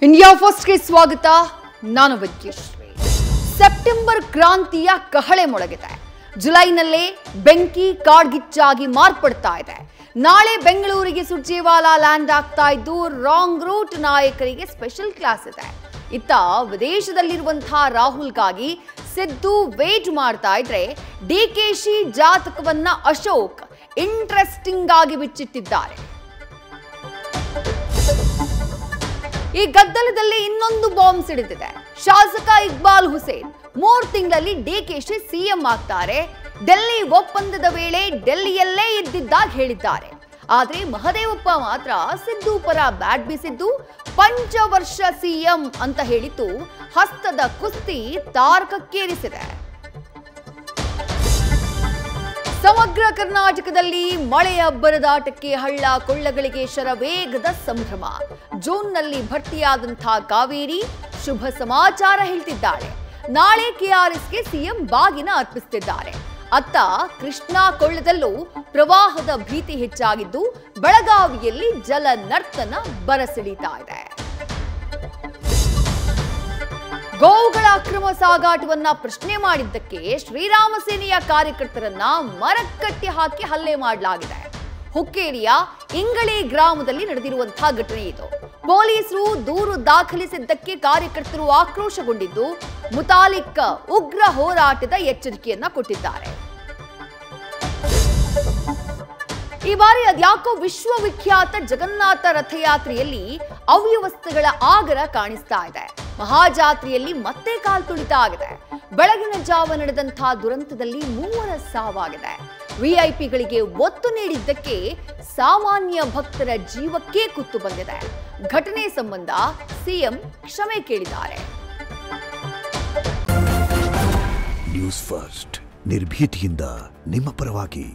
India ಫಸ್ಟ್ಗೆ ಸ್ವಾಗತ. ನಾನು ವಿದ್ಯಶ್ರೀ. ಸೆಪ್ಟೆಂಬರ್ ಕ್ರಾಂತಿಯ ಕಹಳೆ ಮೊಳಗಿದೆ. ಜುಲೈನಲ್ಲೇ ಬೆಂಕಿ ಕಾಡ್ಗಿಚ್ಚಾಗಿ ಮಾರ್ಪಡ್ತಾ ಇದೆ. ನಾಳೆ ಬೆಂಗಳೂರಿಗೆ ಸುರ್ಜೇವಾಲಾ ಲ್ಯಾಂಡ್ ಆಗ್ತಾ ಇದ್ದು ರಾಂಗ್ ರೂಟ್ ನಾಯಕರಿಗೆ ಸ್ಪೆಷಲ್ ಕ್ಲಾಸ್ ಇದೆ. ಇತ್ತ ವಿದೇಶದಲ್ಲಿರುವಂತಹ ರಾಹುಲ್ಗಾಗಿ ಸಿದ್ದು ವೇಟ್ ಮಾಡ್ತಾ ಇದ್ರೆ ಡಿಕೆಶಿ ಜಾತಕವನ್ನ ಅಶೋಕ್ ಇಂಟ್ರೆಸ್ಟಿಂಗ್ ಆಗಿ ಬಿಚ್ಚಿಟ್ಟಿದ್ದಾರೆ. ಈ ಗದ್ದಲದಲ್ಲಿ ಇನ್ನೊಂದು ಬಾಂಬ್ ಸಿಡಿದಿದೆ. ಶಾಸಕ ಇಕ್ಬಾಲ್ ಹುಸೇನ್ 3 ತಿಂಗಳಲ್ಲಿ ಡಿಕೆಶಿ ಸಿಎಂ ಆಗ್ತಾರೆ. ಡೆಲ್ಲಿ ಒಪ್ಪಂದದ ವೇಳೆ ಡೆಲ್ಲಿಯಲ್ಲೇ ಇದ್ದಿದ್ದಾಗ ಹೇಳಿದ್ದಾರೆ. ಆದ್ರೆ ಮಹದೇವಪ್ಪ ಮಾತ್ರ ಸಿದ್ದು ಪರ ಬ್ಯಾಟ್ ಬೀಸಿದ್ದು ಪಂಚವರ್ಷ ಸಿಎಂ ಅಂತ ಹೇಳಿದ್ದು ಹಸ್ತದ ಕುಸ್ತಿ ತಾರಕಕ್ಕೇರಿಸಿದೆ. ಸಮಗ್ರ ಕರ್ನಾಟಕದಲ್ಲಿ ಮಳೆಯ ಅಬ್ಬರದಾಟಕ್ಕೆ ಹಳ್ಳ ಕೊಳ್ಳಗಳಿಗೆ ಶರವೇಗದ ಸಂಭ್ರಮ. ಜೂನ್ನಲ್ಲಿ ಭರ್ತಿಯಾದಂತಹ ಕಾವೇರಿ ಶುಭ ಸಮಾಚಾರ ಹೇಳ್ತಿದ್ದಾಳೆ. ನಾಳೆ ಕೆಆರ್ಎಸ್ಗೆ ಸಿಎಂ ಬಾಗಿನ ಅರ್ಪಿಸುತ್ತಿದ್ದಾರೆ. ಅತ್ತ ಕೃಷ್ಣಾ ಕೊಳ್ಳದಲ್ಲೂ ಪ್ರವಾಹದ ಭೀತಿ ಹೆಚ್ಚಾಗಿದ್ದು ಬೆಳಗಾವಿಯಲ್ಲಿ ಜಲ ನರ್ತನ ಬರಸಿಡಿತಾ ಇದೆ. ಗೋವುಗಳ ಅಕ್ರಮ ಸಾಗಾಟವನ್ನ ಪ್ರಶ್ನೆ ಮಾಡಿದ್ದಕ್ಕೆ ಶ್ರೀರಾಮ ಸೇನೆಯ ಕಾರ್ಯಕರ್ತರನ್ನ ಮರಕ್ಕಟ್ಟಿ ಹಾಕಿ ಹಲ್ಲೆ ಮಾಡಲಾಗಿದೆ. ಹುಕ್ಕೇರಿಯ ಇಂಗಳಿ ಗ್ರಾಮದಲ್ಲಿ ನಡೆದಿರುವಂತಹ ಘಟನೆ ಇದು. ಪೊಲೀಸರು ದೂರು ದಾಖಲಿಸಿದ್ದಕ್ಕೆ ಕಾರ್ಯಕರ್ತರು ಆಕ್ರೋಶಗೊಂಡಿದ್ದು ಮುತಾಲಿಕ್ ಉಗ್ರ ಹೋರಾಟದ ಎಚ್ಚರಿಕೆಯನ್ನ ಕೊಟ್ಟಿದ್ದಾರೆ. ಈ ಬಾರಿ ಅದ್ಯಾಕೋ ವಿಶ್ವವಿಖ್ಯಾತ ಜಗನ್ನಾಥ ರಥಯಾತ್ರೆಯಲ್ಲಿ ಅವ್ಯವಸ್ಥೆಗಳ ಆಗರ ಕಾಣಿಸ್ತಾ ಇದೆ. ಮಹಾಜಾತ್ರೆಯಲ್ಲಿ ಮತ್ತೆ ಕಾಲ್ತುಳಿತ ಆಗಿದೆ. ಬೆಳಗಿನ ಜಾವ ನಡೆದಂತಹ ದುರಂತದಲ್ಲಿ 3 ಸಾವಾಗಿದೆ. ವಿಐಪಿಗಳಿಗೆ ಒತ್ತು ನೀಡಿದ್ದಕ್ಕೆ ಸಾಮಾನ್ಯ ಭಕ್ತರ ಜೀವಕ್ಕೆ ಕುತ್ತು ಬಂದಿದೆ. ಘಟನೆ ಸಂಬಂಧ ಸಿಎಂ ಕ್ಷಮೆ ಕೇಳಿದ್ದಾರೆ. ನ್ಯೂಸ್ ಫಸ್ಟ್ ನಿರ್ಭೀತಿಯಿಂದ ನಿಮ್ಮ ಪರವಾಗಿ.